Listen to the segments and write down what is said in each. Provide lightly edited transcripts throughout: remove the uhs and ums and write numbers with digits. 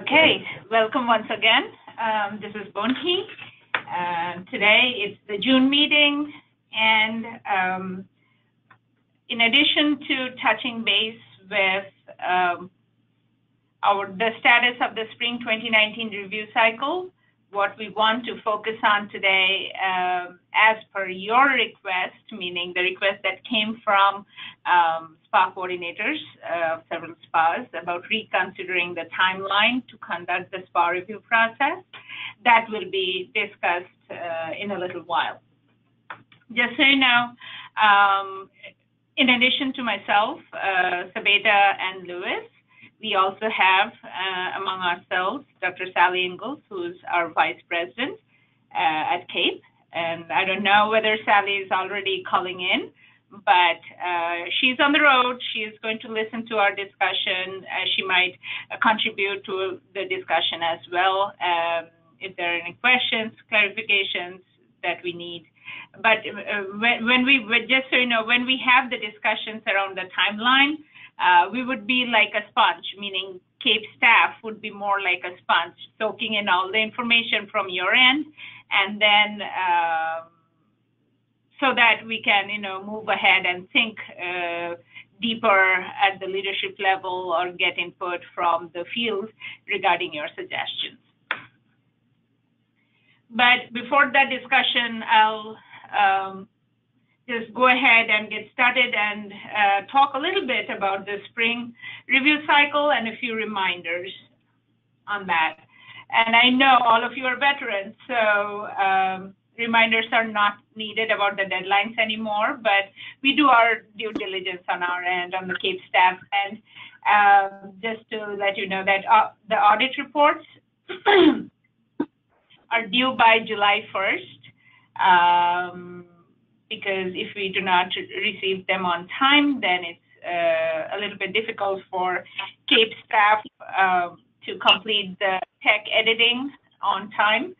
Okay, welcome once again. This is Bonhi. Today it's the June meeting, and in addition to touching base with the status of the spring 2019 review cycle, what we want to focus on today, as per your request, meaning the request that came from SPA coordinators, several SPAs, about reconsidering the timeline to conduct the SPA review process, that will be discussed in a little while. Just so you know, in addition to myself, Sabeta and Lewis, we also have among ourselves Dr. Sally Ingalls, who's our Vice President at CAEP. And I don't know whether Sally is already calling in, but she's on the road. She is going to listen to our discussion. She might contribute to the discussion as well if there are any questions, clarifications that we need. But just so you know, when we have the discussions around the timeline, we would be like a sponge, meaning CAEP staff would be more like a sponge, soaking in all the information from your end, and then so that we can, move ahead and think deeper at the leadership level or get input from the field regarding your suggestions. But before that discussion, I'll just go ahead and get started and talk a little bit about the spring review cycle and a few reminders on that. And I know all of you are veterans, so reminders are not needed about the deadlines anymore, but we do our due diligence on our end, on the CAEP staff end, just to let you know that the audit reports are due by July 1st. Because if we do not receive them on time, then it's a little bit difficult for CAEP staff to complete the tech editing on time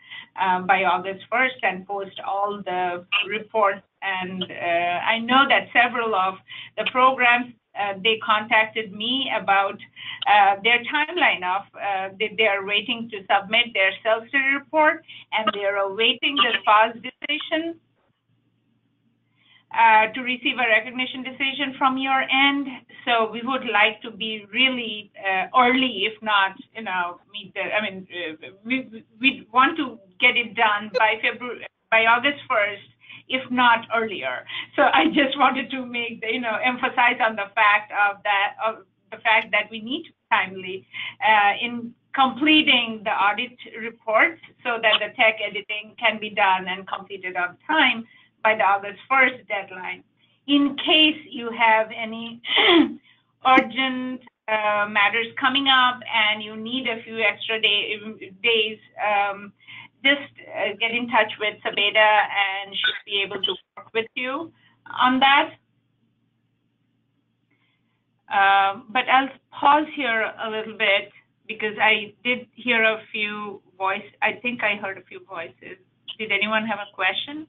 by August 1st and post all the reports. And I know that several of the programs, they contacted me about their timeline of they are waiting to submit their self-study report, and they are awaiting the SPA's decision to receive a recognition decision from your end. So we would like to be really early, if not, meet the, we want to get it done by August 1st, if not earlier. So I just wanted to make the, emphasize on the fact that we need to be timely in completing the audit reports so that the tech editing can be done and completed on time by the August 1st deadline. In case you have any urgent matters coming up and you need a few extra days, just get in touch with Sabeta and she'll be able to work with you on that. But I'll pause here a little bit because I did hear a few voices. I think I heard a few voices. Did anyone have a question?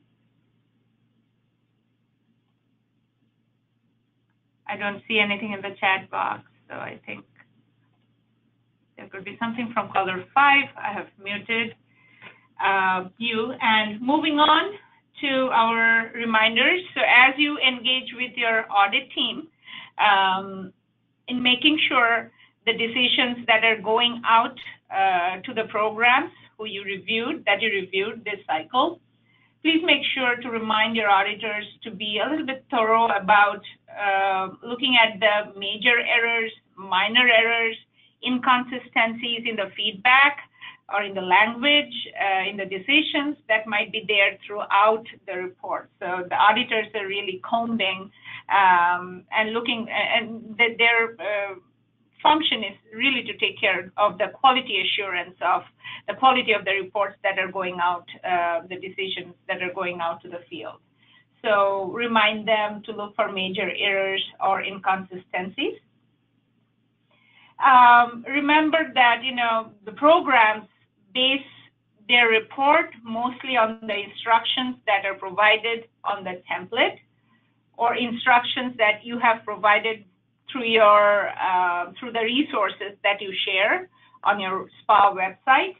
I don't see anything in the chat box, so I think there could be something from caller 5. I have muted you. And moving on to our reminders. So as you engage with your audit team in making sure the decisions that are going out to the programs that you reviewed this cycle, please make sure to remind your auditors to be a little bit thorough about looking at the major errors, minor errors, inconsistencies in the feedback or in the language, in the decisions that might be there throughout the report. So the auditors are really combing and looking, and their function is really to take care of the quality assurance of the quality of the reports that are going out, the decisions that are going out to the field. So remind them to look for major errors or inconsistencies. Remember that, the programs base their report mostly on the instructions that are provided on the template or instructions that you have provided through your through the resources that you share on your SPA website.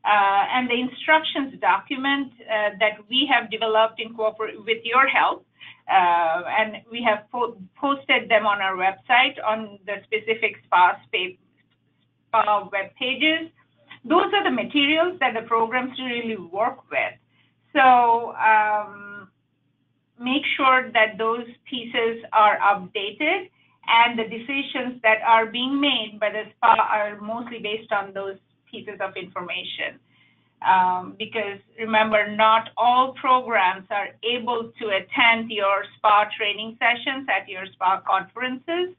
And the instructions document that we have developed in with your help, and we have posted them on our website on the specific SPA web pages. Those are the materials that the programs really work with. So make sure that those pieces are updated, and the decisions that are being made by the SPA are mostly based on those pieces of information. Because remember, not all programs are able to attend your SPA training sessions at your SPA conferences.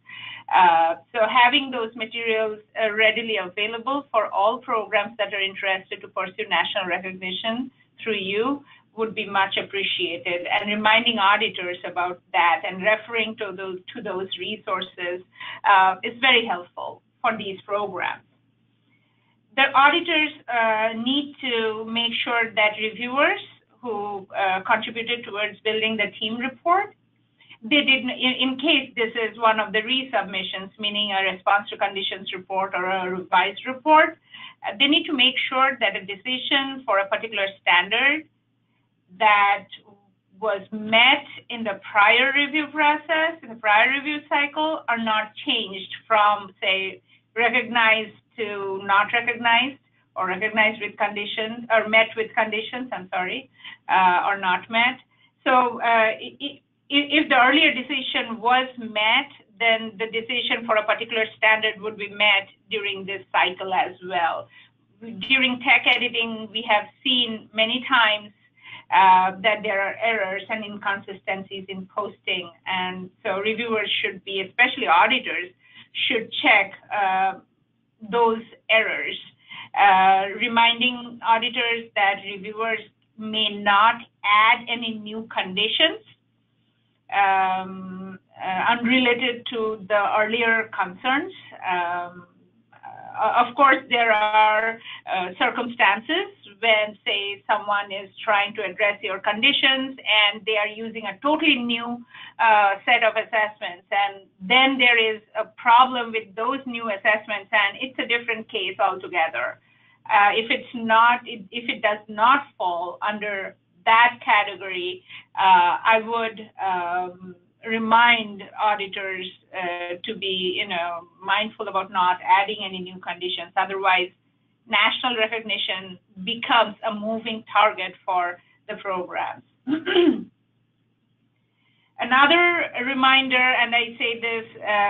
So having those materials readily available for all programs that are interested to pursue national recognition through you would be much appreciated, and reminding auditors about that and referring to those resources is very helpful for these programs. The auditors need to make sure that reviewers who contributed towards building the team report, they did, in case this is one of the resubmissions, meaning a response to conditions report or a revised report, they need to make sure that a decision for a particular standard that was met in the prior review process, in the prior review cycle, are not changed from, say, recognized to not recognized, or recognized with conditions, or met with conditions, or not met. So if the earlier decision was met, then the decision for a particular standard would be met during this cycle as well. During tech editing, we have seen many times that there are errors and inconsistencies in posting, and so reviewers should be, especially auditors, should check those errors, reminding auditors that reviewers may not add any new conditions unrelated to the earlier concerns. Of course, there are circumstances when, say, someone is trying to address your conditions and they are using a totally new set of assessments, and then there is a problem with those new assessments, and it's a different case altogether. If it does not fall under that category, I would remind auditors to be, mindful about not adding any new conditions. Otherwise, national recognition becomes a moving target for the programs. Another reminder, and I say this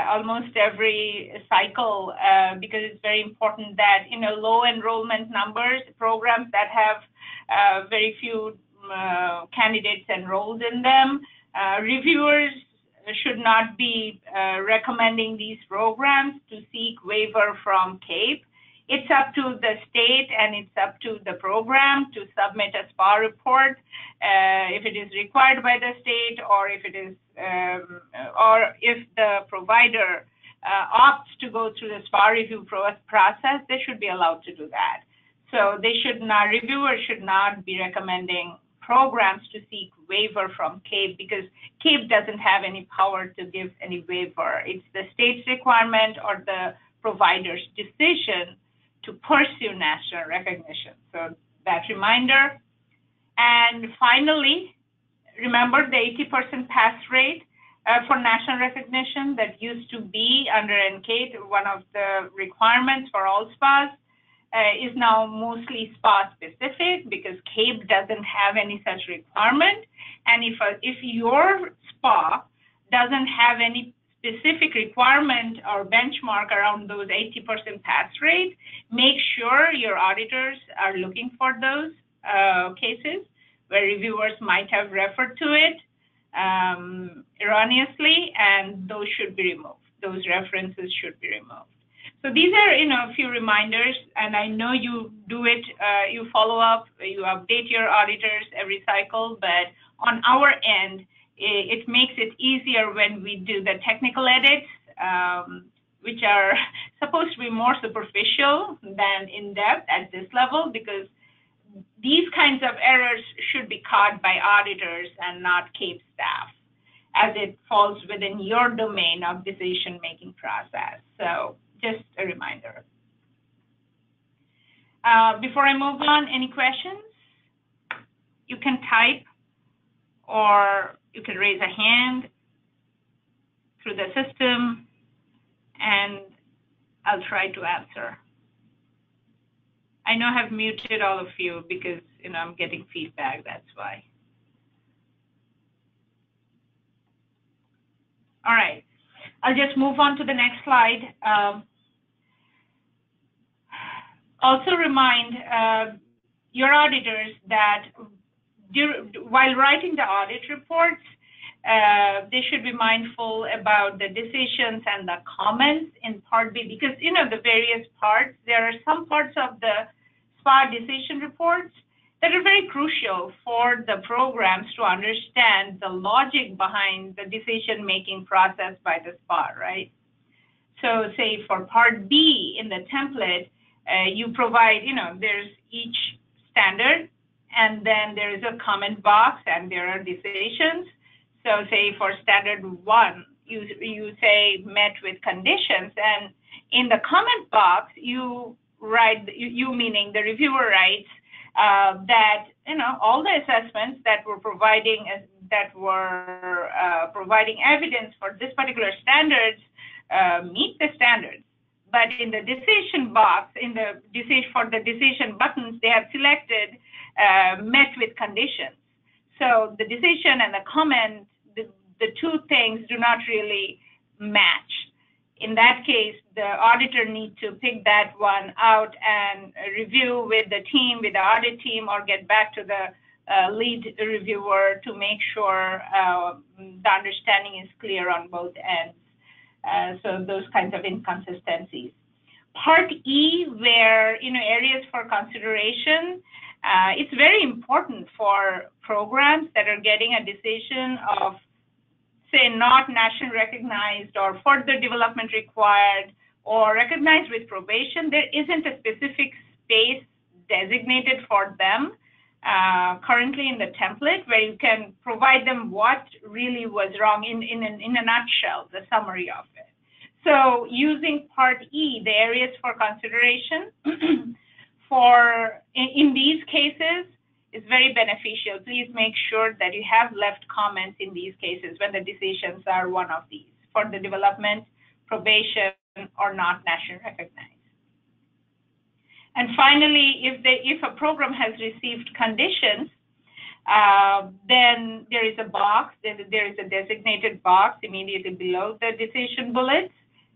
almost every cycle because it's very important, that low enrollment numbers, programs that have very few candidates enrolled in them, reviewers should not be recommending these programs to seek waiver from CAEP. It's up to the state and it's up to the program to submit a SPA report if it is required by the state, or if it is, or if the provider opts to go through the SPA review process, they should be allowed to do that. So they should not, reviewers should not be recommending programs to seek waiver from CAEP, because CAEP doesn't have any power to give any waiver. It's the state's requirement or the provider's decision to pursue national recognition. So that reminder. And finally, remember the 80% pass rate for national recognition that used to be under NCATE, one of the requirements for all SPAs, is now mostly SPA specific, because CAEP doesn't have any such requirement. And if your SPA doesn't have any specific requirement or benchmark around those 80% pass rate, make sure your auditors are looking for those cases where reviewers might have referred to it erroneously, and those should be removed. Those references should be removed. So these are, a few reminders, and I know you do it, you follow up, you update your auditors every cycle, but on our end, it makes it easier when we do the technical edits, which are supposed to be more superficial than in-depth at this level, because these kinds of errors should be caught by auditors and not CAEP staff, as it falls within your domain of decision-making process. So just a reminder. Before I move on, any questions? You can type or you can raise a hand through the system and I'll try to answer. I know I've muted all of you because I'm getting feedback, that's why. All right, I'll just move on to the next slide. Also remind your auditors that while writing the audit reports, they should be mindful about the decisions and the comments in Part B, because the various parts, there are some parts of the SPA decision reports that are very crucial for the programs to understand the logic behind the decision-making process by the SPA, right? So say for Part B in the template, you provide, there's each standard, and then there is a comment box, and there are decisions. So say for standard 1, you say met with conditions, and in the comment box, you write, you meaning the reviewer writes that, all the assessments that were providing evidence for this particular standards meet the standards. But in the decision box, for the decision buttons, they have selected met with conditions. So the decision and the comment, the two things do not really match. In that case, the auditor needs to pick that one out and review with the team, with the audit team, or get back to the lead reviewer to make sure the understanding is clear on both ends. So those kinds of inconsistencies. Part E, where areas for consideration, it's very important for programs that are getting a decision of, say, not nationally recognized or further development required or recognized with probation. There isn't a specific space designated for them currently in the template where you can provide them what really was wrong in a nutshell, the summary of it. So using Part E, the areas for consideration, in these cases, is very beneficial. Please make sure that you have left comments in these cases when the decisions are one of these for the development, probation, or not nationally recognized. And finally, if a program has received conditions, then there is a box, there is a designated box immediately below the decision bullets.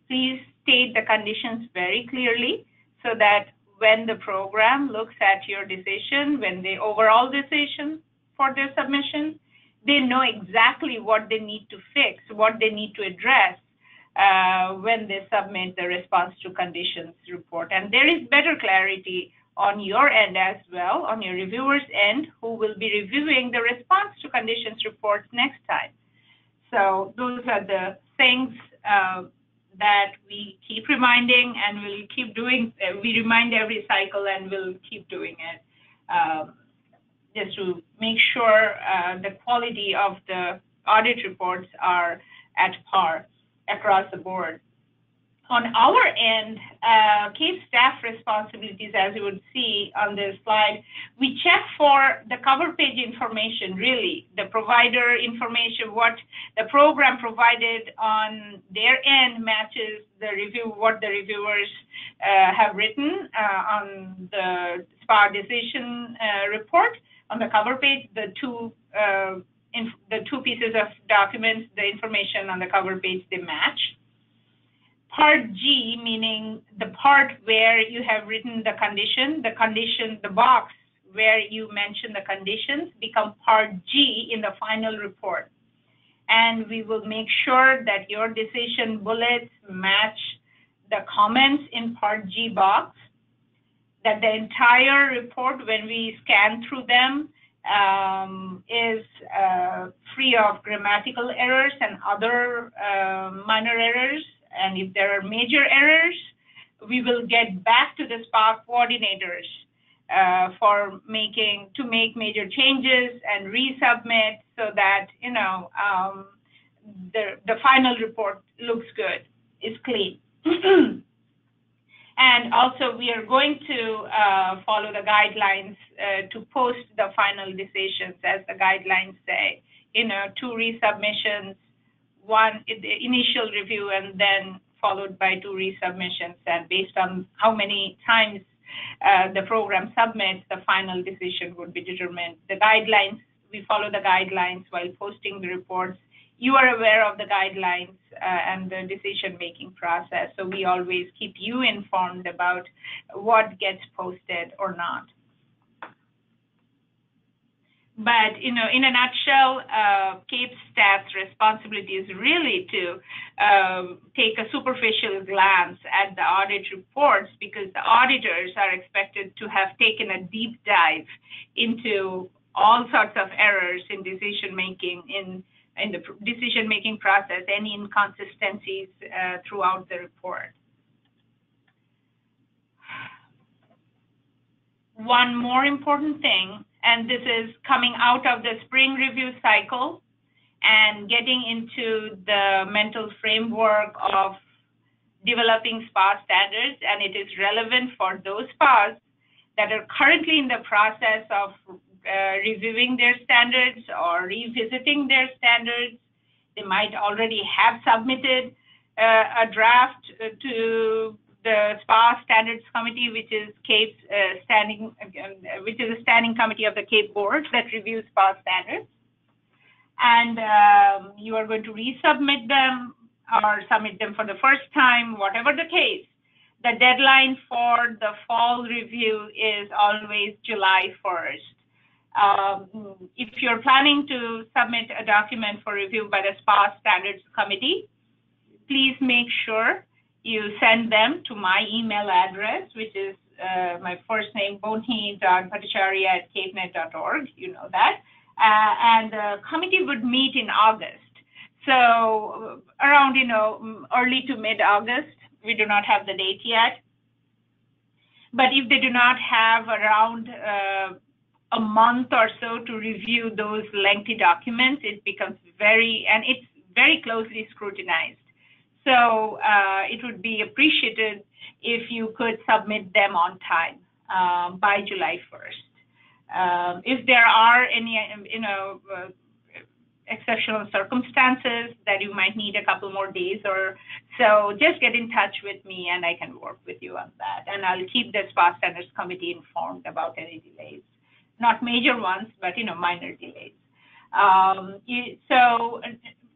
Please state the conditions very clearly so that when the program looks at your decision, when the overall decision for their submission, they know exactly what they need to fix, what they need to address when they submit the response to conditions report. And there is better clarity on your end as well, on your reviewer's end, who will be reviewing the response to conditions reports next time. So those are the things that we keep reminding, and we'll keep doing. We remind every cycle, and we'll keep doing it just to make sure the quality of the audit reports are at par across the board. On our end, CAEP staff responsibilities, as you would see on this slide, we check for the cover page information, really, the provider information, what the program provided on their end matches the what the reviewers have written on the SPA decision report. On the cover page, the two pieces of documents, the information on the cover page, they match. Part G, meaning the part where you have written the condition, the box where you mention the conditions become Part G in the final report. And we will make sure that your decision bullets match the comments in Part G box, that the entire report, when we scan through them, is free of grammatical errors and other minor errors. And if there are major errors, we will get back to the SPA coordinators to make major changes and resubmit so that the final report looks good, is clean. And also, we are going to follow the guidelines to post the final decisions as the guidelines say. 2 resubmissions, one initial review, and then followed by 2 resubmissions. And based on how many times the program submits, the final decision would be determined. The guidelines, we follow the guidelines while posting the reports. You are aware of the guidelines and the decision-making process, so we always keep you informed about what gets posted or not. But, in a nutshell, CAEP staff's responsibility is really to take a superficial glance at the audit reports, because the auditors are expected to have taken a deep dive into all sorts of errors in decision-making, in the decision-making process, any inconsistencies throughout the report. One more important thing, and this is coming out of the spring review cycle and getting into the mental framework of developing SPA standards, and it is relevant for those SPAs that are currently in the process of reviewing their standards or revisiting their standards. They might already have submitted a draft to the SPA Standards Committee, which is CAEP's a standing committee of the CAEP board that reviews SPA standards. And you are going to resubmit them or submit them for the first time, whatever the case. The deadline for the fall review is always July 1st. If you're planning to submit a document for review by the SPA Standards Committee, please make sure you send them to my email address, which is my first name, bonhi.bhattacharya@capenet.org. You know that. And the committee would meet in August. So around, early to mid-August. We do not have the date yet. But if they do not have around a month or so to review those lengthy documents, it becomes it's very closely scrutinized. So it would be appreciated if you could submit them on time by July 1st. If there are any, exceptional circumstances that you might need a couple more days or so, just get in touch with me and I can work with you on that. And I'll keep the SPA Standards Committee informed about any delays. Not major ones, but, minor delays. So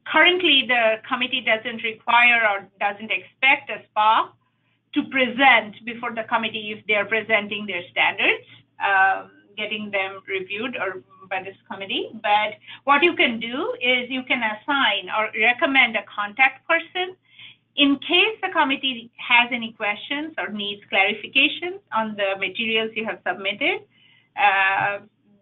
currently, the committee doesn't require or doesn't expect a SPA to present before the committee if they're presenting their standards, getting them reviewed or by this committee. But what you can do is you can assign or recommend a contact person in case the committee has any questions or needs clarifications on the materials you have submitted.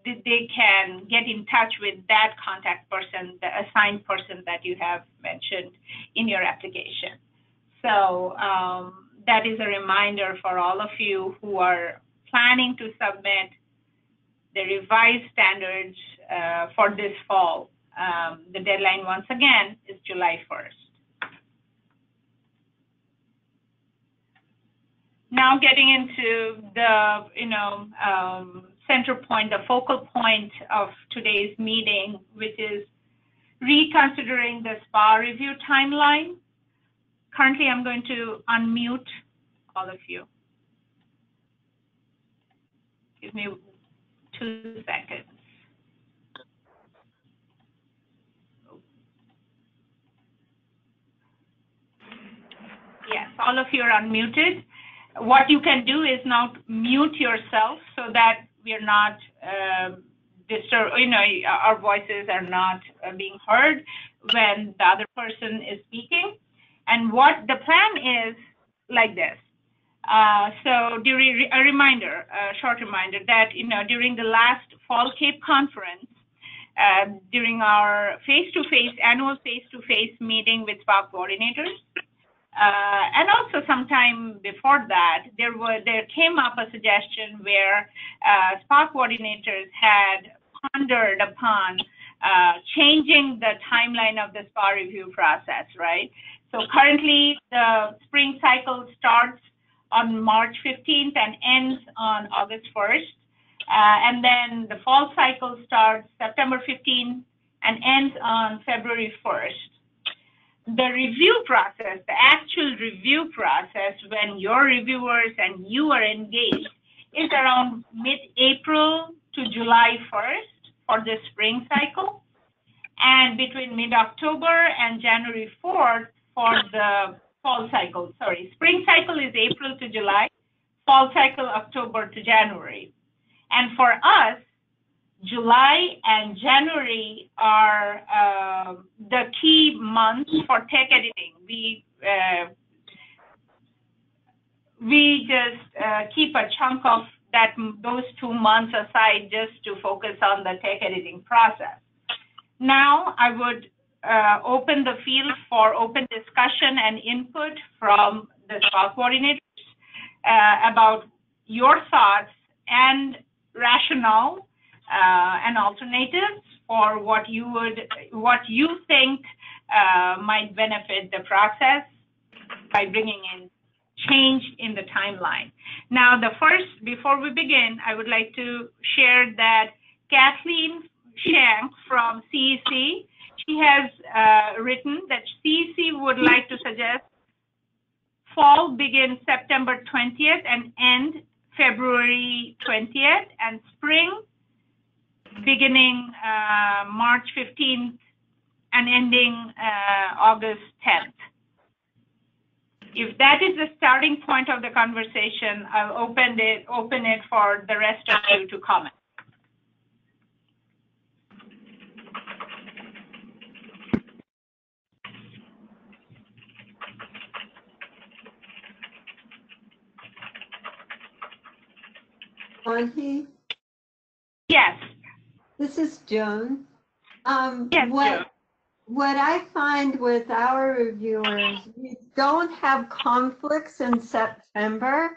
They can get in touch with that contact person, the assigned person that you have mentioned in your application. So that is a reminder for all of you who are planning to submit the revised standards for this fall. The deadline, once again, is July 1st. Now getting into the, center point, the focal point of today's meeting, which is reconsidering the SPA review timeline. Currently, I'm going to unmute all of you. Give me 2 seconds. Yes, all of you are unmuted. What you can do is now mute yourself so that we are not disturbed, our voices are not being heard when the other person is speaking. And what the plan is like this. So during a short reminder that, during the last fall CAEP conference, during our annual face-to-face meeting with SPA coordinators, and also sometime before that, there came up a suggestion where SPA coordinators had pondered upon changing the timeline of the SPA review process, right? So currently, the spring cycle starts on March 15th and ends on August 1st. And then the fall cycle starts September 15th and ends on February 1st. The review process, the actual review process when your reviewers and you are engaged is around mid-April to July 1st for the spring cycle, and between mid-October and January 4th for the fall cycle. Sorry, spring cycle is April to July, fall cycle October to January. And for us, July and January are the key months for tech editing. We just keep a chunk of those 2 months aside just to focus on the tech editing process. Now I would open the field for open discussion and input from the SPA coordinators about your thoughts and rationale and alternatives for what you think might benefit the process by bringing in change in the timeline. Now, before we begin, I would like to share that Kathleen Shank from CEC, she has written that CEC would like to suggest fall begin September 20th and end February 20th, and spring beginning March 15th and ending August 10th. If that is the starting point of the conversation, I'll open it for the rest of you to comment. Brandy? Yes. This is Joan. Yes, Joan. What I find with our reviewers, we don't have conflicts in September,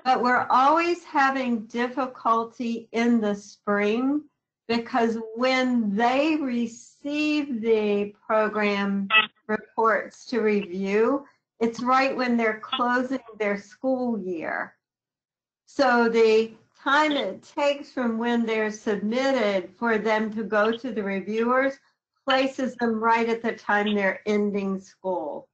but we're always having difficulty in the spring because when they receive the program reports to review, it's right when they're closing their school year. So the time it takes from when they're submitted for them to go to the reviewers places them right at the time they're ending school.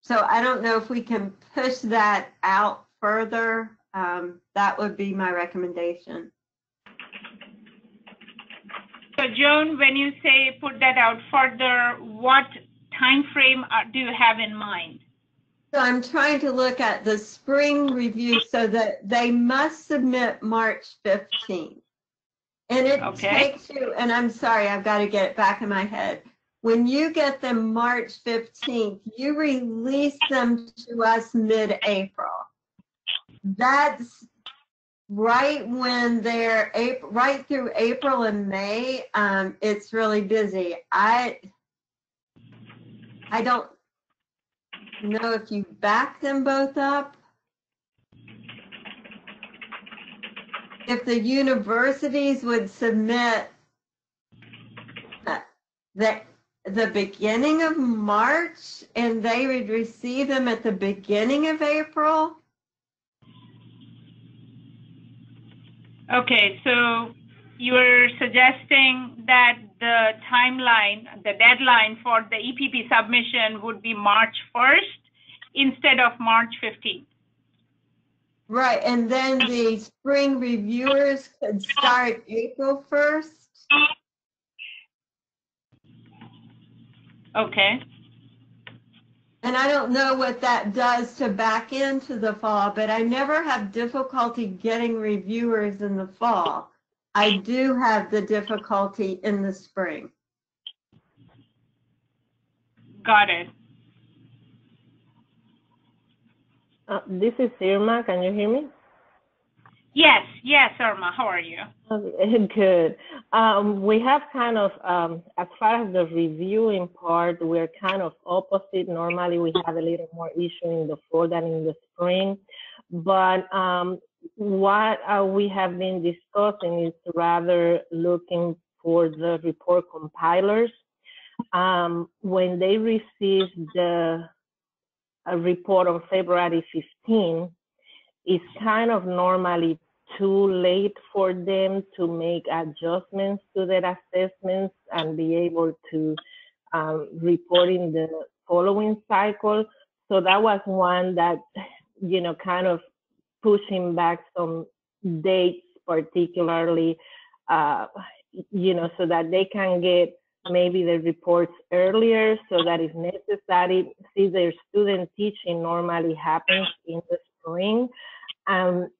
So I don't know if we can push that out further. That would be my recommendation. So Joan, when you say put that out further, what time frame do you have in mind? So I'm trying to look at the spring review so that they must submit March 15th. And it takes you, and I'm sorry, I've got to get it back in my head. When you get them March 15th, you release them to us mid-April. That's right when they're right through April and May. It's really busy. I don't know if you back them both up. If the universities would submit the beginning of March and they would receive them at the beginning of April. Okay, so you're suggesting that the timeline, the deadline for the EPP submission would be March 1st instead of March 15th. Right, and then the spring reviewers could start April 1st. Okay. And I don't know what that does to back into the fall, but I never have difficulty getting reviewers in the fall. I do have the difficulty in the spring. Got it. This is Irma. Can you hear me? Yes, Irma. How are you? Good. We have kind of, as far as the reviewing part, we're kind of opposite. Normally, we have a little more issue in the fall than in the spring. But what we have been discussing is rather looking for the report compilers. When they receive the report on February 15, it's kind of normally too late for them to make adjustments to their assessments and be able to report in the following cycle. So that was one that, kind of pushing back some dates, particularly, so that they can get maybe the reports earlier, so that if necessary, see their student teaching normally happens in the spring, and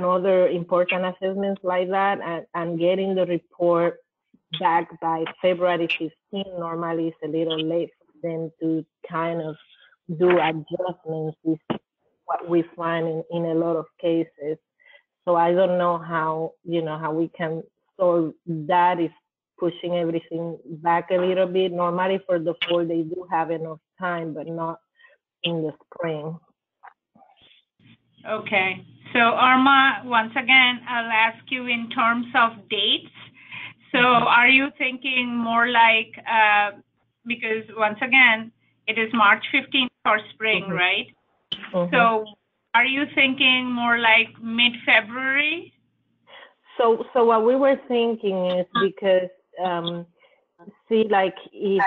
other important assessments like that, and getting the report back by February 15 normally is a little late for them to kind of do adjustments, is what we find in a lot of cases. So I don't know how we can solve that, is pushing everything back a little bit. Normally for the fall, they do have enough time, but not in the spring. Okay. So Irma, once again, I'll ask you in terms of dates. So are you thinking more like, because once again, it is March 15th for spring, right? So are you thinking more like mid-February? So what we were thinking is, because see, like, if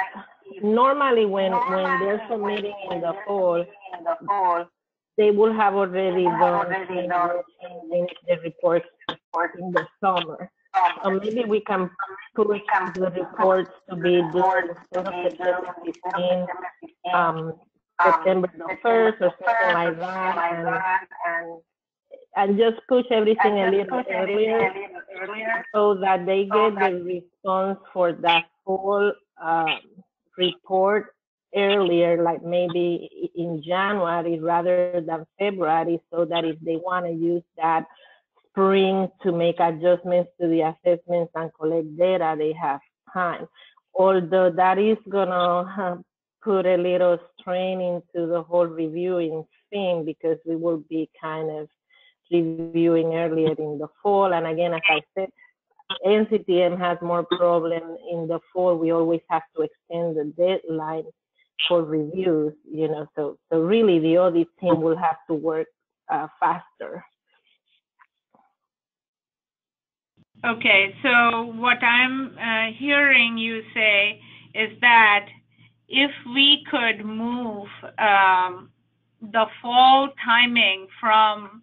normally when they're submitting in the fall, they will have already done the reports in the summer. So maybe we can push the reports to be due instead of September 15, September the 1st or something like that, and just push everything a little earlier so that they get the response for that full report earlier, like maybe in January rather than February, so that if they want to use that spring to make adjustments to the assessments and collect data, they have time. Although that is gonna put a little strain into the whole reviewing thing, because we will be kind of reviewing earlier in the fall. And again, as I said, NCTM has more problem in the fall. We always have to extend the deadline for reviews, so really the audit team will have to work faster. Okay, so what I'm hearing you say is that if we could move the fall timing from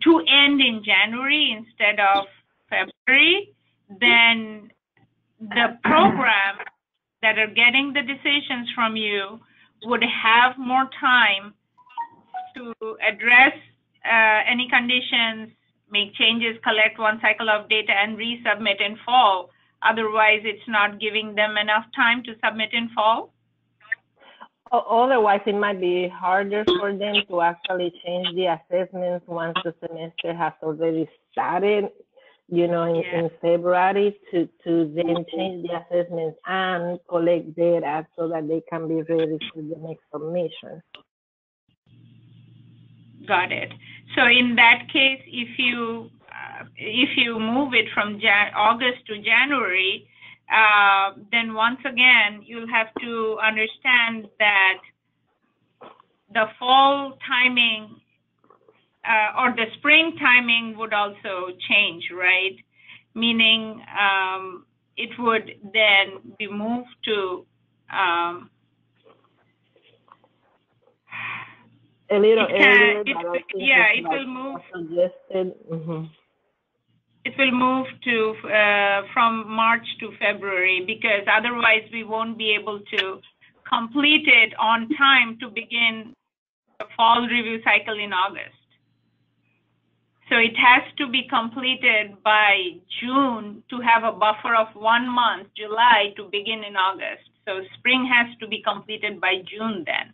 to end in January instead of February, then the program that are getting the decisions from you would have more time to address any conditions, make changes, collect one cycle of data, and resubmit in fall. Otherwise, it's not giving them enough time to submit in fall? Otherwise, it might be harder for them to actually change the assessments once the semester has already started, in February, to then change the assessments and collect data so that they can be ready for the next submission. Got it. So in that case, if you move it from August to January, then once again, you'll have to understand that the fall timing or the spring timing would also change, right? Meaning it would then be moved to a little earlier. It will move. Suggested. It will move to from March to February, because otherwise we won't be able to complete it on time to begin the fall review cycle in August. So it has to be completed by June to have a buffer of 1 month, July, to begin in August. So spring has to be completed by June then.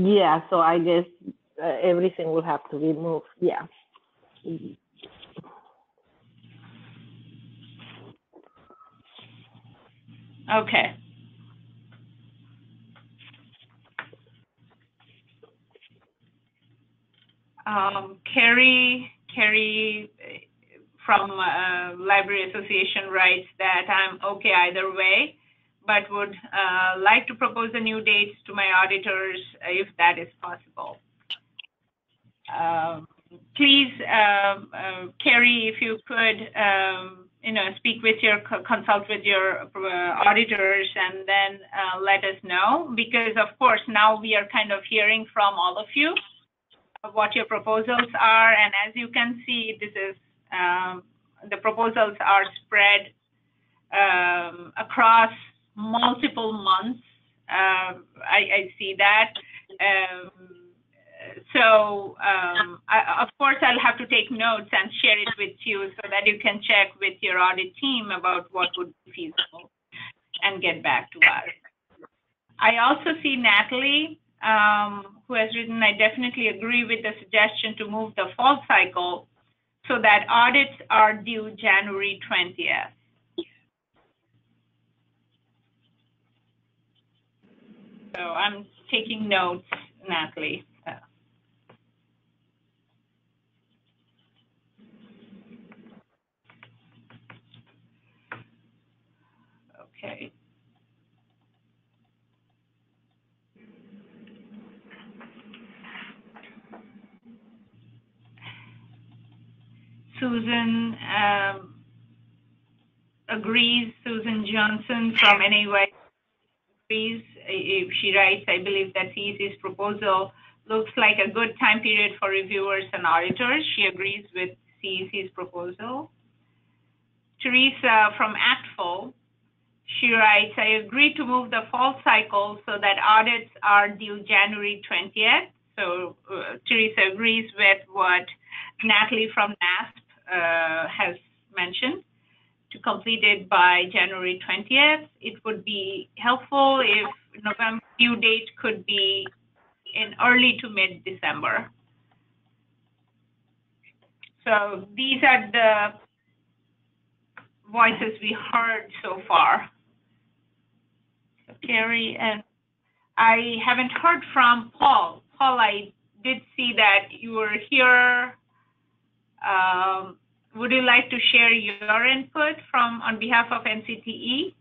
Yeah, so I guess everything will have to be moved. Yeah. Okay. Carrie from Library Association writes that I'm okay either way, but would like to propose a new dates to my auditors if that is possible. please, Carrie, if you could, speak with consult with your auditors, and then let us know, because of course now we are kind of hearing from all of you what your proposals are, and as you can see, this is the proposals are spread across multiple months. I see that. Of course, I'll have to take notes and share it with you so that you can check with your audit team about what would be feasible and get back to us. I also see Natalie, who has written, I definitely agree with the suggestion to move the fall cycle so that audits are due January 20th. So I'm taking notes, Natalie. Okay. Susan agrees. Susan Johnson from NAY agrees. If she writes, I believe that CEC's proposal looks like a good time period for reviewers and auditors. She agrees with CEC's proposal. Teresa from ACTFL, she writes, I agree to move the fall cycle so that audits are due January 20th. So Teresa agrees with what Natalie from NASP has mentioned, to complete it by January 20th. It would be helpful if November due date could be in early to mid-December. So these are the voices we heard so far. So Carrie, and I haven't heard from Paul. Paul, I did see that you were here. Would you like to share your input on behalf of NCTE?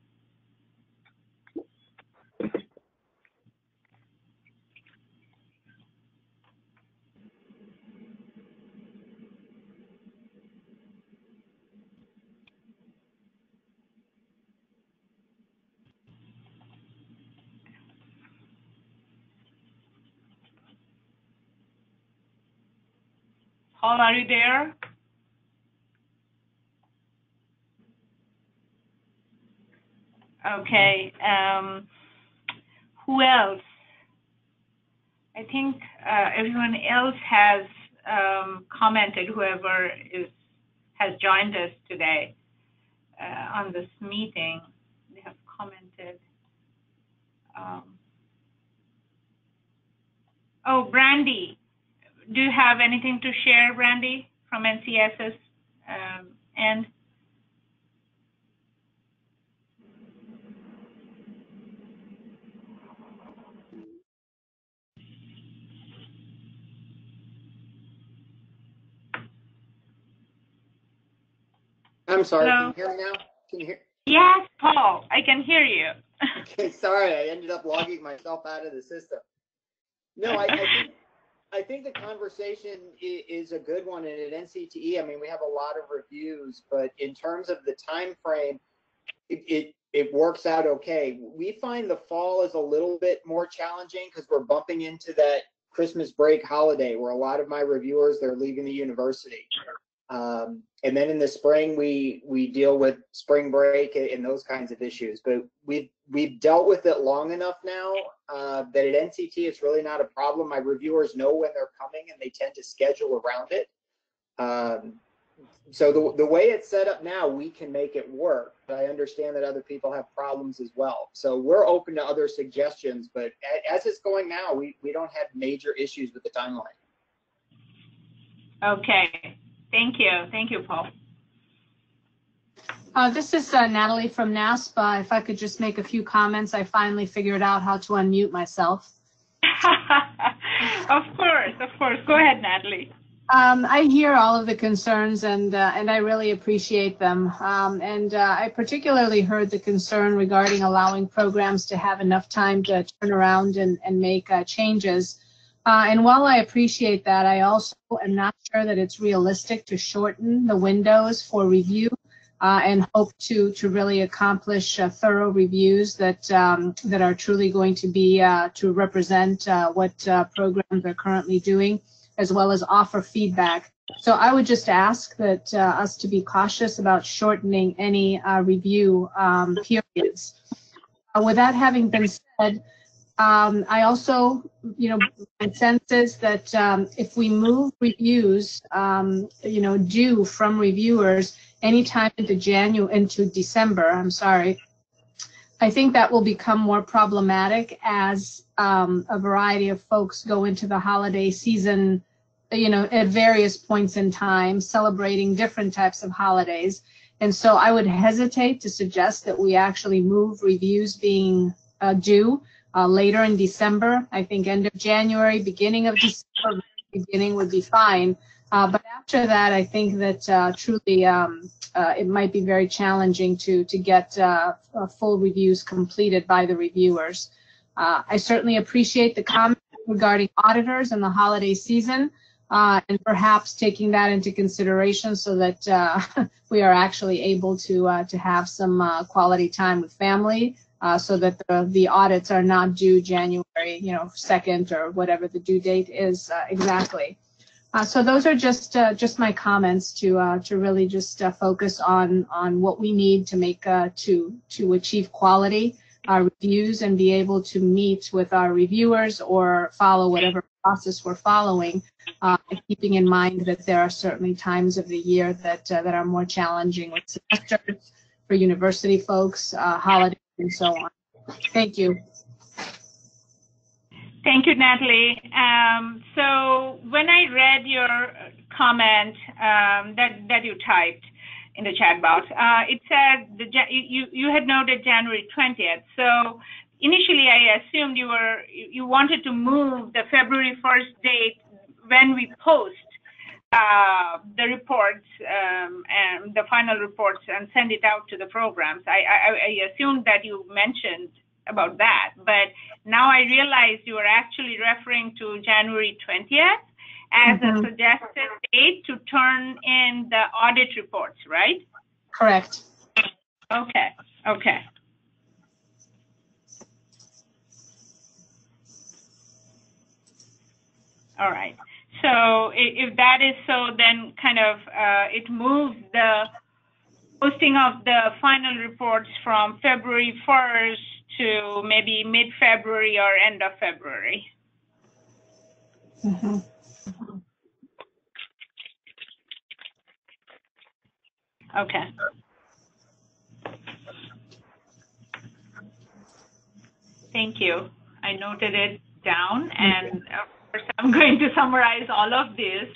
Paul, are you there? Okay. Who else? I think everyone else has commented, whoever has joined us today on this meeting. They have commented. Oh, Brandy. Do you have anything to share, Brandy, from NCS's end? I'm sorry, Hello? Can you hear me now? Can you hear? Yes, Paul, I can hear you. Okay, sorry, I ended up logging myself out of the system. No, I think the conversation is a good one, and at NCTE, I mean, we have a lot of reviews, but in terms of the time frame, it works out okay. We find the fall is a little bit more challenging because we're bumping into that Christmas break holiday where a lot of my reviewers, they're leaving the university. And then in the spring, we deal with spring break and those kinds of issues. But we've dealt with it long enough now that at NCT it's really not a problem. My reviewers know when they're coming and they tend to schedule around it. So the way it's set up now, we can make it work. But I understand that other people have problems as well. So we're open to other suggestions. But as it's going now, we don't have major issues with the timeline. Okay. Thank you. Thank you, Paul. This is Natalie from NASP. If I could just make a few comments, I finally figured out how to unmute myself. Of course. Go ahead, Natalie. I hear all of the concerns, and I really appreciate them. I particularly heard the concern regarding allowing programs to have enough time to turn around and make changes. And while I appreciate that, I also am not sure that it's realistic to shorten the windows for review and hope to really accomplish thorough reviews that that are truly going to be to represent what programs are currently doing, as well as offer feedback. So I would just ask that us to be cautious about shortening any review periods. With that having been said, I also, my sense is that if we move reviews, due from reviewers anytime into December, I think that will become more problematic as a variety of folks go into the holiday season, at various points in time, celebrating different types of holidays. And so I would hesitate to suggest that we actually move reviews being due later in December. I think end of January, beginning of December, beginning would be fine. But after that, I think that truly it might be very challenging to get full reviews completed by the reviewers. I certainly appreciate the comment regarding auditors and the holiday season, and perhaps taking that into consideration so that we are actually able to have some quality time with family, so that the audits are not due January, 2nd or whatever the due date is exactly. So those are just my comments to really just focus on what we need to make to achieve quality reviews and be able to meet with our reviewers or follow whatever process we're following, keeping in mind that there are certainly times of the year that are more challenging with semesters for university folks, holidays, and so on. Thank you. Thank you, Natalie. So when I read your comment that you typed in the chat box, it said you had noted January 20th. So initially, I assumed you wanted to move the February 1st date when we post the reports and the final reports and send it out to the programs. I assumed that you mentioned about that, but now I realize you are actually referring to January 20th as a suggested date to turn in the audit reports, right? Correct. Okay. All right. So if that is so, then kind of it moves the posting of the final reports from February 1st to maybe mid-February or end of February. Okay. Thank you. I noted it down, and of course, I'm going to summarize all of this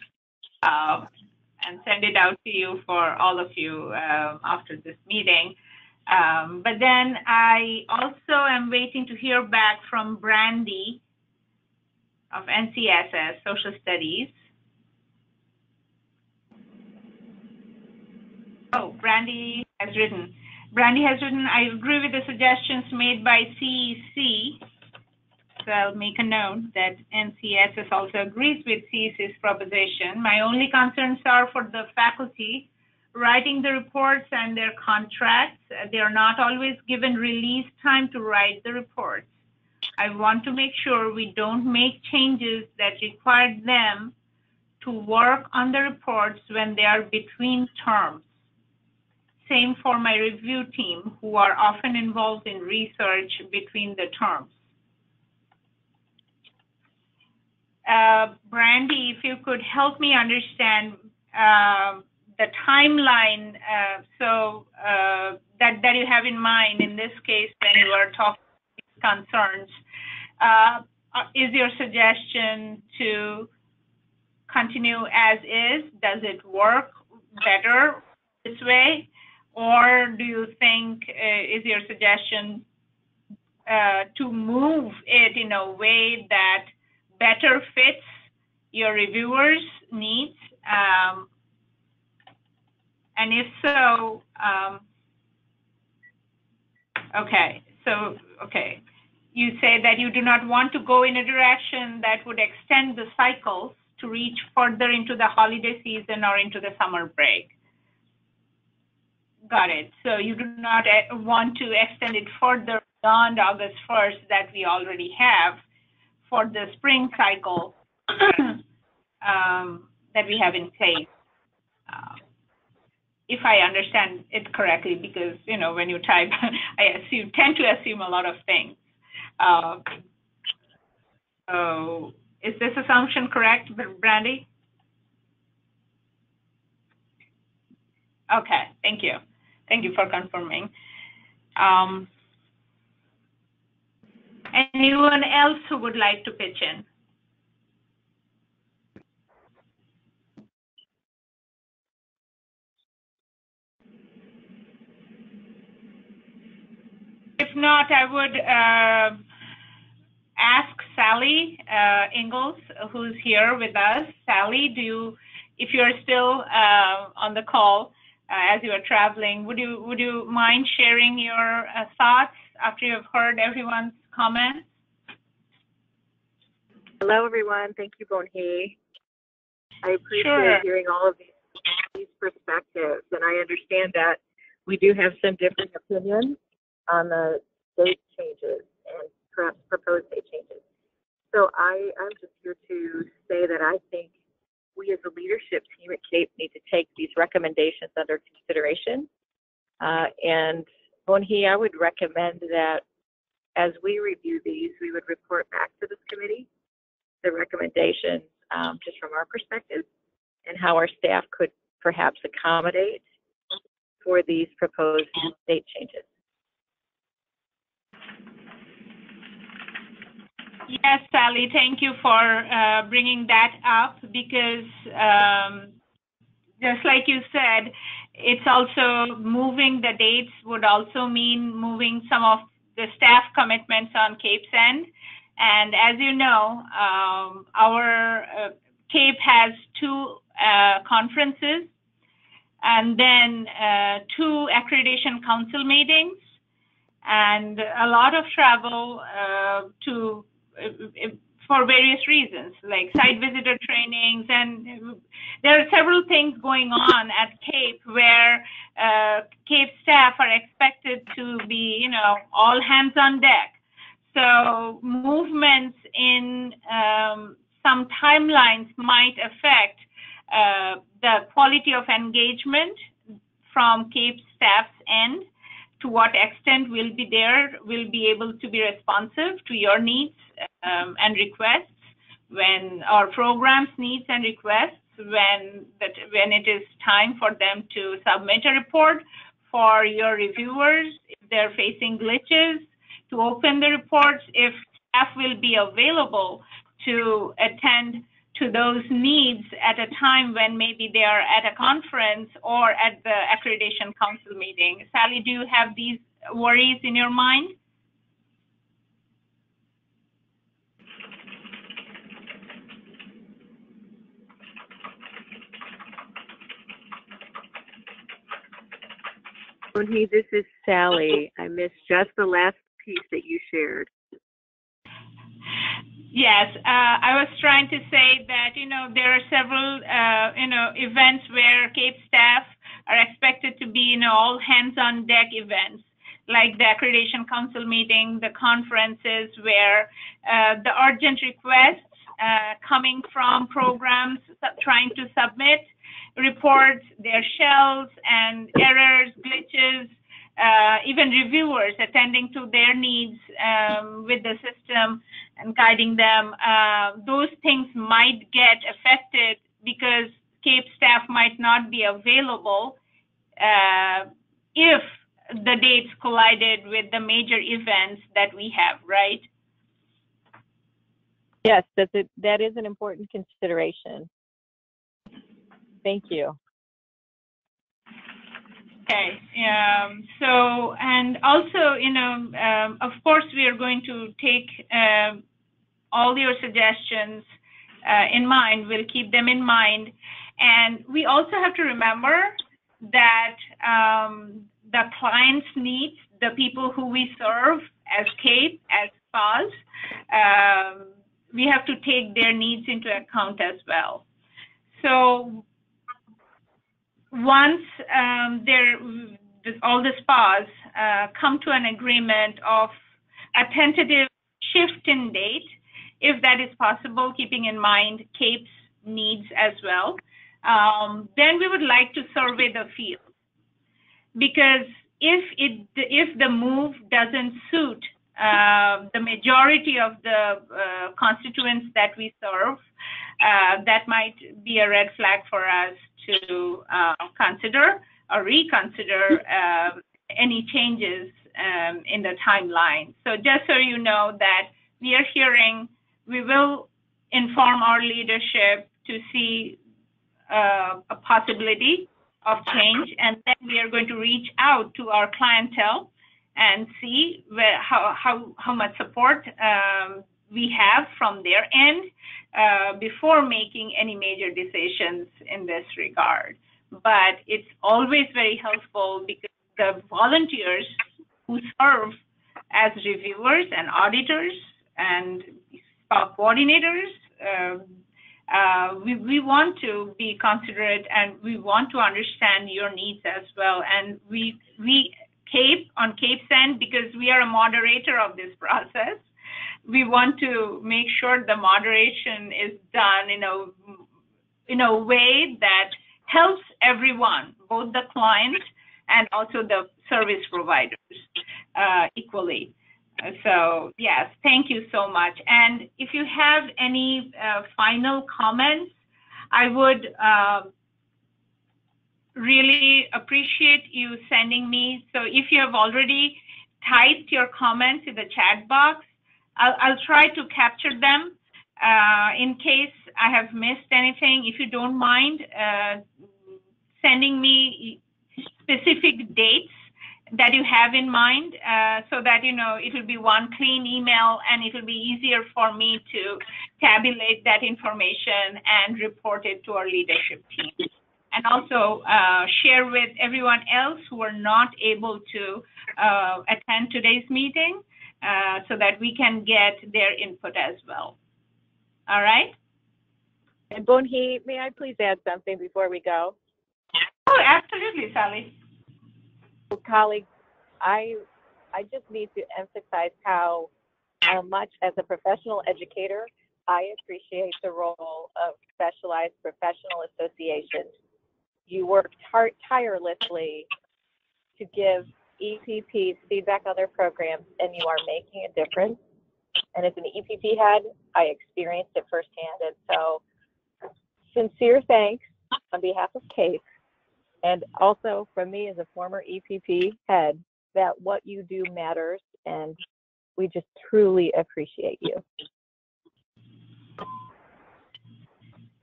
and send it out to you for all of you after this meeting. But then I also am waiting to hear back from Brandy of NCSS Social Studies. Oh, Brandy has written, I agree with the suggestions made by CEC. So I'll make a note that NCSS also agrees with CEC's proposition. My only concerns are for the faculty writing the reports and their contracts. They are not always given release time to write the reports. I want to make sure we don't make changes that require them to work on the reports when they are between terms. Same for my review team, who are often involved in research between the terms. Brandy, if you could help me understand the timeline that you have in mind in this case when you are talking concerns. Is your suggestion to continue as is? Does it work better this way? Or do you think, is your suggestion to move it in a way that better fits your reviewers' needs? And if so, okay. you say that you do not want to go in a direction that would extend the cycles to reach further into the holiday season or into the summer break. Got it. So you do not want to extend it further beyond August 1st that we already have for the spring cycle that we have in place. If I understand it correctly, because, you know, when you type, I tend to assume a lot of things. So is this assumption correct, Brandy? Okay, thank you. Thank you for confirming. Anyone else who would like to pitch in? If not, I would ask Sally Ingalls, who's here with us. Sally, if you're still on the call as you are traveling, would you mind sharing your thoughts after you've heard everyone's comments? Hello, everyone. Thank you, Bonhee. I appreciate hearing all of these perspectives, and I understand that we do have some different opinions on the date changes and perhaps proposed date changes. So I'm just here to say that I think we as a leadership team at CAEP need to take these recommendations under consideration. And Bonhee, I would recommend that as we review these, we would report back to this committee the recommendations just from our perspective and how our staff could perhaps accommodate for these proposed date changes. Yes, Sally, thank you for bringing that up, because just like you said, it's also moving the dates would also mean moving some of the staff commitments on CAEP's end. And as you know, our CAEP has 2 conferences and then 2 accreditation council meetings and a lot of travel for various reasons, like site visitor trainings, and there are several things going on at CAEP where CAEP staff are expected to be, you know, all hands on deck. So movements in some timelines might affect the quality of engagement from CAEP staff's end. To what extent will be able to be responsive to your needs and requests when our programs needs and requests when it is time for them to submit a report for your reviewers, if they're facing glitches, to open the reports, if staff will be available to attend to those needs at a time when maybe they are at a conference or at the accreditation council meeting. Sally, do you have these worries in your mind? Bonhee, this is Sally. I missed just the last piece that you shared. Yes, I was trying to say that, you know, there are several, events where CAEP staff are expected to be, you know, all hands-on-deck events, like the Accreditation Council meeting, the conferences where the urgent requests coming from programs trying to submit reports, their shells and errors, glitches, even reviewers attending to their needs with the system and guiding them, those things might get affected because CAEP staff might not be available if the dates collided with the major events that we have, right? Yes, that is an important consideration. Thank you. Okay, so, and also, you know, of course, we are going to take all your suggestions in mind. We'll keep them in mind. And we also have to remember that the clients' needs, the people who we serve as CAEP, as spas, we have to take their needs into account as well. So once all the spas come to an agreement of a tentative shift in date, if that is possible, keeping in mind CAEP's needs as well, then we would like to survey the field. Because if the move doesn't suit the majority of the constituents that we serve, that might be a red flag for us to consider or reconsider any changes in the timeline. So just so you know that we are hearing, we will inform our leadership to see a possibility of change, and then we are going to reach out to our clientele and see how much support we have from their end before making any major decisions in this regard. But it's always very helpful because the volunteers who serve as reviewers and auditors and SPA coordinators, we want to be considerate and we want to understand your needs as well. And we CAEP, on CAEP's end, because we are a moderator of this process, we want to make sure the moderation is done in a way that helps everyone, both the client and also the service providers equally. So yes, thank you so much. And if you have any final comments, I would really appreciate you sending me. So if you have already typed your comments in the chat box, I'll try to capture them in case I have missed anything. If you don't mind sending me specific dates that you have in mind, so that it will be one clean email and it will be easier for me to tabulate that information and report it to our leadership team. And also share with everyone else who are not able to attend today's meeting so that we can get their input as well. All right? And Bonhee, may I please add something before we go? Oh, absolutely, Sally. Colleagues, I just need to emphasize how much as a professional educator, I appreciate the role of specialized professional associations. You work tirelessly to give EPPs feedback on their programs, and you are making a difference. And as an EPP head, I experienced it firsthand. And so sincere thanks on behalf of CAEP, and also from me as a former EPP head, that what you do matters, and we just truly appreciate you.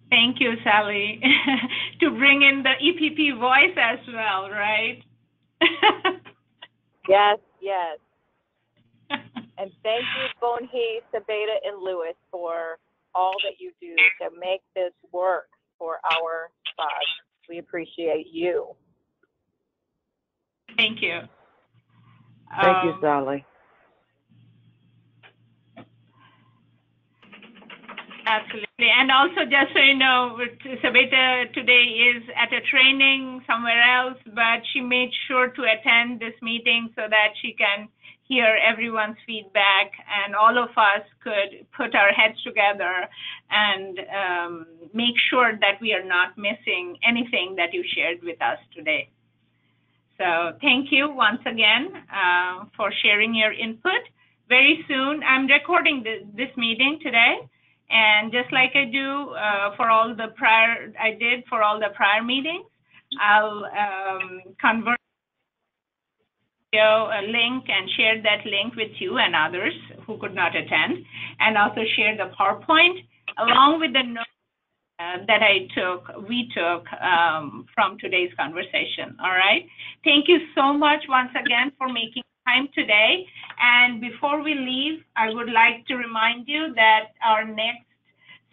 Thank you, Sally, to bring in the EPP voice as well, right? Yes, yes. And thank you, Bonhee, Sabeda, and Lewis, for all that you do to make this work for our spas. We appreciate you. Thank you. Thank you, Sally. Absolutely. And also, just so you know, Sabeta today is at a training somewhere else, but she made sure to attend this meeting so that she can hear everyone's feedback and all of us could put our heads together and make sure that we are not missing anything that you shared with us today. So thank you once again for sharing your input. Very soon, I'm recording this meeting today. And just like I do for all the prior meetings, I'll convert a link and share that link with you and others who could not attend, and also share the PowerPoint along with the notes that we took from today's conversation. All right. Thank you so much once again for making time today. And before we leave, I would like to remind you that our next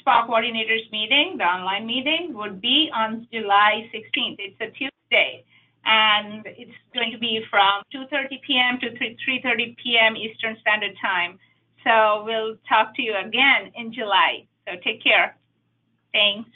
SPA coordinators meeting, the online meeting, would be on July 16th. It's a Tuesday, and it's going to be from 2:30 p.m. to 3:30 p.m. Eastern Standard Time. So we'll talk to you again in July. So take care. Thanks.